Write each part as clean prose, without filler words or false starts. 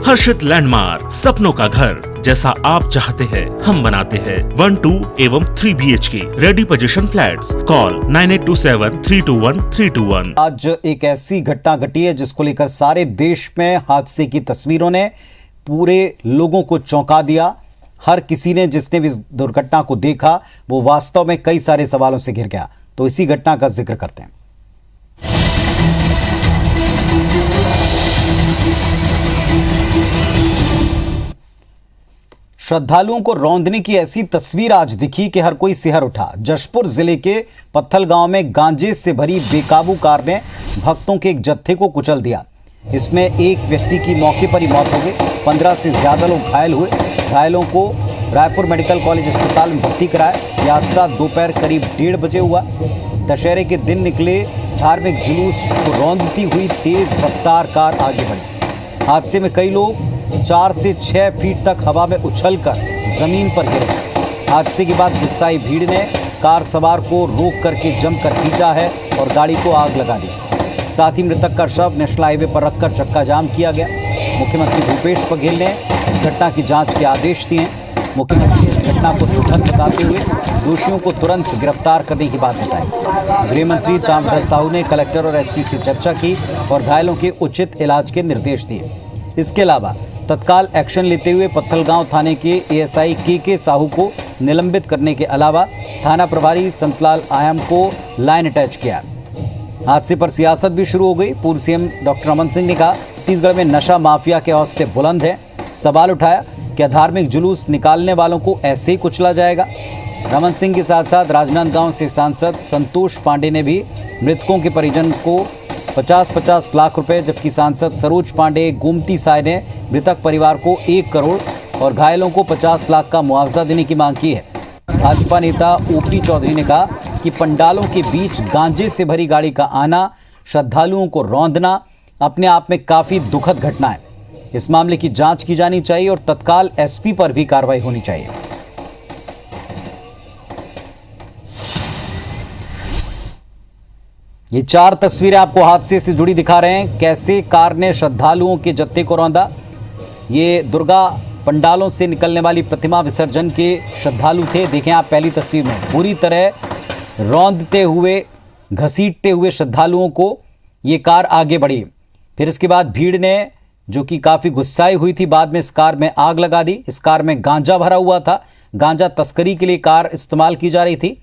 हर्षित landmark, सपनों का घर जैसा आप चाहते हैं हम बनाते हैं। 1, 2 एवं 3 BHK ready position flats. Call 9827321321। आज एक ऐसी घटना घटी है जिसको लेकर सारे देश में हादसे की तस्वीरों ने पूरे लोगों को चौंका दिया। हर किसी ने जिसने भी इस दुर्घटना को देखा वो वास्तव में कई सारे सवालों से घिर गया। तो इसी घटना का जिक्र करते हैं। श्रद्धालुओं को रौंदने की ऐसी तस्वीर आज दिखी कि हर कोई सिहर उठा। जशपुर जिले के पत्थल गांव में गांजे से भरी बेकाबू कार ने भक्तों के एक जत्थे को कुचल दिया। इसमें एक व्यक्ति की मौके पर ही मौत हो गई। 15 से ज्यादा लोग घायल हुए। घायलों को रायपुर मेडिकल कॉलेज अस्पताल में भर्ती कराया। यह हादसा दोपहर करीब 1:30 बजे हुआ। दशहरे के दिन निकले धार्मिक जुलूस को रौंदती हुई तेज रफ्तार कार आगे बढ़ी। हादसे में कई लोग 4 से 6 फीट तक हवा में उछलकर जमीन पर गिरे। हादसे के बाद गुस्साई भीड़ ने कार सवार को रोक करके जमकर पीटा है और गाड़ी को आग लगा दी। साथ ही मृतक का शव नेशनल हाईवे पर रखकर चक्का जाम किया गया। मुख्यमंत्री भूपेश बघेल ने इस घटना की जांच के आदेश दिए हैं। मुख्यमंत्री ने इस घटना को दुखद बताते हुए दोषियों को तुरंत गिरफ्तार करने की बात बताई। गृह मंत्री ताम्रध्वज साहू ने कलेक्टर और एसपी से चर्चा की और घायलों के उचित इलाज के निर्देश दिए। इसके अलावा तत्काल एक्शन लेते हुए पत्थलगांव थाने के एएसआई के साहू को निलंबित करने के अलावा थाना प्रभारी संतलाल आयम को लाइन अटैच किया। हादसे पर सियासत भी शुरू हो गई। पूर्व सीएम डॉक्टर रमन सिंह ने कहा छत्तीसगढ़ में नशा माफिया के हौसले बुलंद हैं। सवाल उठाया क्या धार्मिक जुलूस निकालने वालों को ऐसे ही कुचला जाएगा। रमन सिंह के साथ साथ राजनांदगांव से सांसद संतोष पांडे ने भी मृतकों के परिजन को 50-50 लाख रुपए, जबकि सांसद सरोज पांडे, गोमती साय ने मृतक परिवार को 1 करोड़ और घायलों को 50 लाख का मुआवजा देने की मांग की है। भाजपा नेता ओपी चौधरी ने कहा कि पंडालों के बीच गांजे से भरी गाड़ी का आना, श्रद्धालुओं को रौंदना अपने आप में काफी दुखद घटना है। इस मामले की जांच की जानी चाहिए और तत्काल एसपी पर भी कार्रवाई होनी चाहिए। ये 4 तस्वीरें आपको हादसे से जुड़ी दिखा रहे हैं, कैसे कार ने श्रद्धालुओं के जत्थे को रौंदा। ये दुर्गा पंडालों से निकलने वाली प्रतिमा विसर्जन के श्रद्धालु थे। देखें आप पहली तस्वीर में पूरी तरह रौंदते हुए, घसीटते हुए श्रद्धालुओं को ये कार आगे बढ़ी। फिर इसके बाद भीड़ ने, जो कि काफ़ी गुस्साई हुई थी, बाद में इस कार में आग लगा दी। इस कार में गांजा भरा हुआ था। गांजा तस्करी के लिए कार इस्तेमाल की जा रही थी।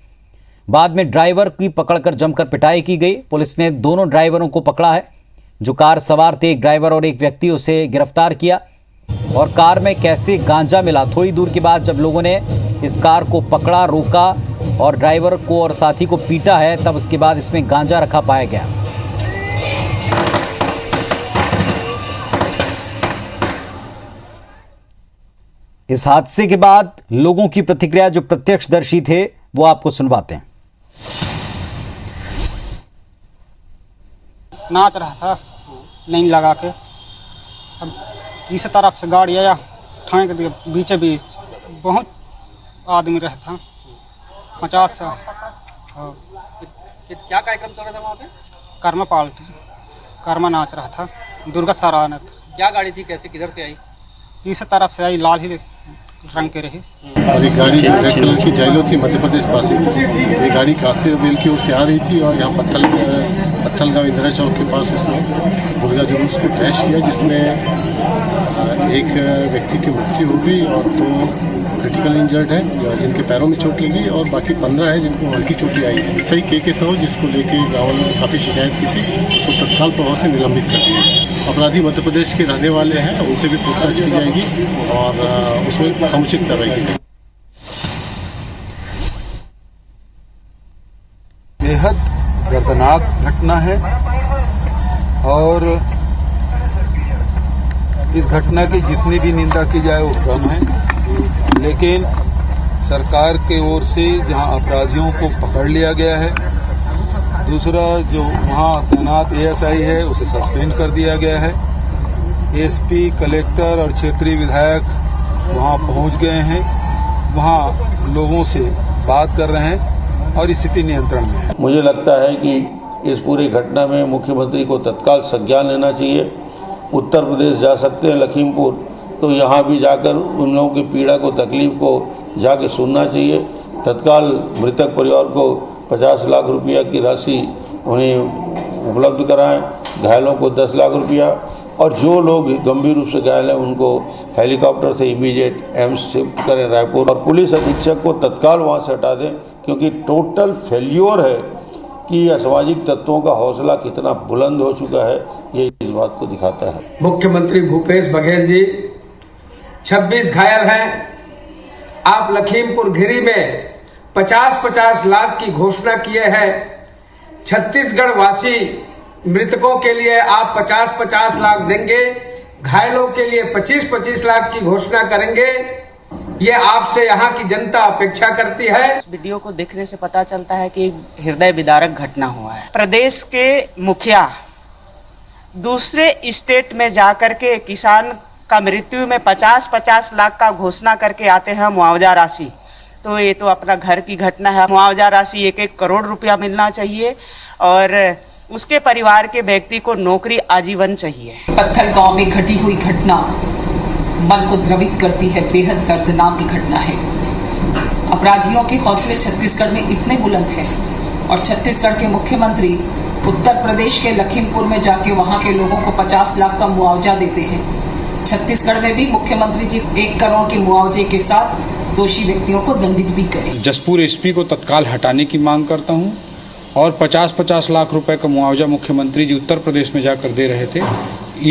बाद में ड्राइवर की पकड़कर जमकर पिटाई की गई। पुलिस ने दोनों ड्राइवरों को पकड़ा है। जो कार सवार थे, एक ड्राइवर और एक व्यक्ति, उसे गिरफ्तार किया। और कार में कैसे गांजा मिला, थोड़ी दूर के बाद जब लोगों ने इस कार को पकड़ा, रोका और ड्राइवर को और साथी को पीटा है, तब उसके बाद इसमें गांजा रखा पाया गया। इस हादसे के बाद लोगों की प्रतिक्रिया, जो प्रत्यक्षदर्शी थे, वो आपको सुनवाते हैं। नाच रहा था लाइन लगा के, अब इस तरफ से गाड़ी आया, ठाए के बीच बीच बहुत आदमी रहता, 50 से। क्या कार्यक्रम चल रहा था वहाँ पे? कर्मा पार्टी, कर्मा नाच रहा था, दुर्गा सराहना। क्या गाड़ी थी, कैसे, किधर से आई? इस तरफ से आई, लाल ही रंग के रही। और एक गाड़ी रेड कलर की जाइलो थी, मध्य प्रदेश पास ही। ये गाड़ी कांसेबेल की ओर से आ रही थी और यहाँ पत्थलगांव इंदिरा चौक के पास उसने दुर्गा जुलूस को क्रैश किया, जिसमें एक व्यक्ति की मृत्यु हो गई और 2 क्रिटिकल इंजर्ड है, जिनके पैरों में चोट लगी, और बाकी 15 है जिनको हल्की चोटें आई है। सही के साहू, जिसको लेके गाँव में काफ़ी शिकायत की थी, उसको तत्काल प्रभाव से निलंबित कर दिया। अपराधी मध्य प्रदेश के रहने वाले हैं, उनसे भी पूछताछ की जाएगी और उसमें समुचित कार्रवाई की जाएगी। बेहद दर्दनाक घटना है और इस घटना की जितनी भी निंदा की जाए वो कम है, लेकिन सरकार के ओर से जहां अपराधियों को पकड़ लिया गया है, दूसरा जो वहां तैनात एएसआई है उसे सस्पेंड कर दिया गया है। एसपी, कलेक्टर और क्षेत्रीय विधायक वहां पहुंच गए हैं, वहां लोगों से बात कर रहे हैं और स्थिति नियंत्रण में है। मुझे लगता है कि इस पूरी घटना में मुख्यमंत्री को तत्काल संज्ञान लेना चाहिए उत्तर प्रदेश जा सकते हैं लखीमपुर, तो यहाँ भी जाकर उन लोगों की पीड़ा को, तकलीफ़ को जाके सुनना चाहिए। तत्काल मृतक परिवार को 50 लाख रुपया की राशि उन्हें उपलब्ध कराएं, घायलों को 10 लाख रुपया, और जो लोग गंभीर रूप से घायल हैं उनको हेलीकॉप्टर से इमीडिएट एम्स शिफ्ट करें रायपुर, और पुलिस अधीक्षक को तत्काल वहाँ से हटा दें, क्योंकि टोटल फेल्योर है कि असामाजिक तत्वों का हौसला कितना बुलंद हो चुका है, ये इस बात को दिखाता है। मुख्यमंत्री भूपेश बघेल जी 26 घायल हैं। आप लखीमपुर खीरी में 50-50 लाख की घोषणा किए हैं। छत्तीसगढ़ वासी मृतकों के लिए आप 50-50 लाख देंगे, घायलों के लिए 25-25 लाख की घोषणा करेंगे। ये आपसे यहाँ की जनता अपेक्षा करती है। इस वीडियो को देखने से पता चलता है कि हृदय विदारक घटना हुआ है। प्रदेश के मुखिया दूसरे स्टेट में जाकर के किसान का मृत्यु में 50-50 लाख का घोषणा करके आते हैं मुआवजा राशि, तो ये तो अपना घर की घटना है। मुआवजा राशि 1-1 करोड़ रुपया मिलना चाहिए और उसके परिवार के व्यक्ति को नौकरी आजीवन चाहिए। पत्थल गांव में घटी हुई घटना मन को द्रवित करती है, बेहद दर्दनाक घटना है। अपराधियों के हौसले छत्तीसगढ़ में इतने बुलंद हैं और छत्तीसगढ़ के मुख्यमंत्री उत्तर प्रदेश के लखीमपुर में जाके वहां के लोगों को 50 लाख का मुआवजा देते हैं। छत्तीसगढ़ में भी मुख्यमंत्री जी 1 करोड़ के मुआवजे के साथ दोषी व्यक्तियों को दंडित भी करें। जशपुर एसपी को तत्काल हटाने की मांग करता हूं और 50-50 लाख रुपए का मुआवजा मुख्यमंत्री जी उत्तर प्रदेश में जाकर दे रहे थे,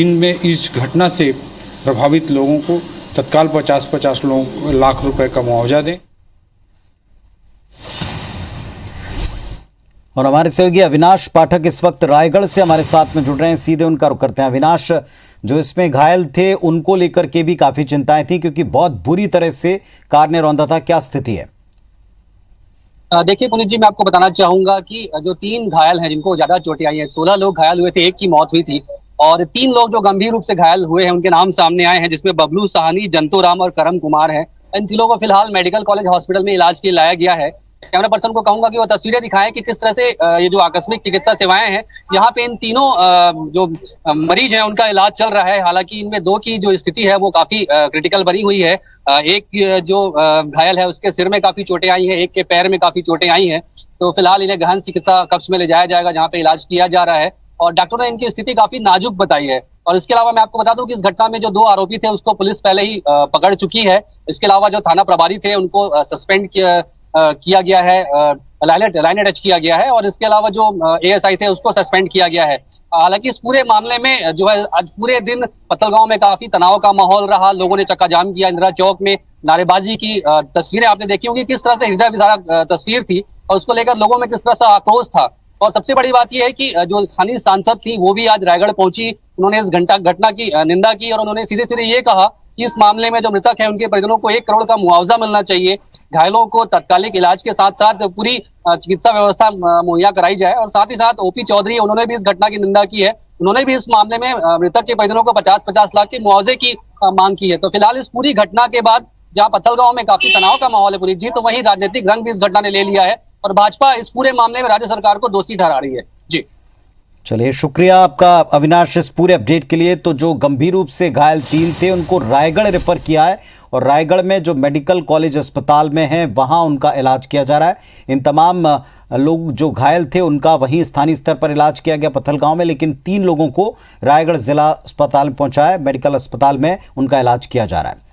इनमें इस घटना से प्रभावित लोगों को तत्काल 50-50 लाख रुपए का मुआवजा दें। और हमारे सहयोगी अविनाश पाठक इस वक्त रायगढ़ से हमारे साथ में जुड़ रहे हैं, सीधे उनका रुख करते हैं। अविनाश, जो इसमें घायल थे उनको लेकर के भी काफी चिंताएं थी क्योंकि बहुत बुरी तरह से कार ने रौंदा था, क्या स्थिति है? देखिए पुनीत जी, मैं आपको बताना चाहूंगा कि जो 3 घायल हैं जिनको ज्यादा चोटें आई हैं, 16 लोग घायल हुए थे, 1 की मौत हुई थी और 3 लोग जो गंभीर रूप से घायल हुए हैं उनके नाम सामने आए हैं, जिसमें बबलू साहनी, जंतु राम और करम कुमार हैं। इन तीनों को फिलहाल मेडिकल कॉलेज हॉस्पिटल में इलाज के लिए लाया गया है। कैमरा पर्सन को कहूंगा कि वो तस्वीरें दिखाएं कि किस तरह से ये जो आकस्मिक चिकित्सा सेवाएं हैं यहाँ पे इन तीनों जो मरीज हैं उनका इलाज चल रहा है। हालांकि इनमें 2 की जो स्थिति है वो काफी क्रिटिकल बनी हुई है। एक जो घायल है उसके सिर में काफी चोटें आई हैं, एक के पैर में काफी चोटें आई हैं, तो फिलहाल इन्हें गहन चिकित्सा कक्ष में ले जाया जाएगा जहाँ पे इलाज किया जा रहा है और डॉक्टरों ने इनकी स्थिति काफी नाजुक बताई है। और इसके अलावा मैं आपको बता दूं कि इस घटना में जो 2 आरोपी थे उसको पुलिस पहले ही पकड़ चुकी है। इसके अलावा जो थाना प्रभारी थे उनको सस्पेंड किया गया है, लाइन अटैच किया गया है और इसके अलावा जो एएसआई थे उसको सस्पेंड किया गया है। हालांकि इस पूरे मामले में जो है आज पूरे दिन पत्थलगांव में काफी तनाव का माहौल रहा। लोगों ने चक्का जाम किया, इंदिरा चौक में नारेबाजी की तस्वीरें आपने देखी होंगी, किस तरह से हृदय विदारक तस्वीर थी और उसको लेकर लोगों में किस तरह से आक्रोश था। और सबसे बड़ी बात यह है कि जो स्थानीय सांसद थी वो भी आज रायगढ़ पहुंची, उन्होंने इस घटना की निंदा की और उन्होंने सीधे सीधे ये कहा कि इस मामले में जो मृतक है उनके परिजनों को 1 करोड़ का मुआवजा मिलना चाहिए, घायलों को तत्कालिक इलाज के साथ साथ पूरी चिकित्सा व्यवस्था मुहैया कराई जाए। और साथ ही साथ ओपी चौधरी, उन्होंने भी इस घटना की निंदा की है, उन्होंने भी इस मामले में मृतक के परिजनों को 50-50 लाख के मुआवजे की मांग की है। तो फिलहाल इस पूरी घटना के बाद जहां पत्थलगांव में काफी तनाव का माहौल है पुनीत जी, तो वहीं राजनीतिक रंग भी इस घटना ने ले लिया है और भाजपा इस पूरे मामले में राज्य सरकार को दोषी ठहरा रही है। जी चलिए, शुक्रिया आपका अविनाश इस पूरे अपडेट के लिए। तो जो गंभीर रूप से घायल 3 थे उनको रायगढ़ रेफर किया है और रायगढ़ में जो मेडिकल कॉलेज अस्पताल में हैं वहां उनका इलाज किया जा रहा है। इन तमाम लोग जो घायल थे उनका वहीं स्थानीय स्तर पर इलाज किया गया पत्थलगांव में, लेकिन 3 लोगों को रायगढ़ जिला अस्पताल में पहुंचाया, मेडिकल अस्पताल में उनका इलाज किया जा रहा है।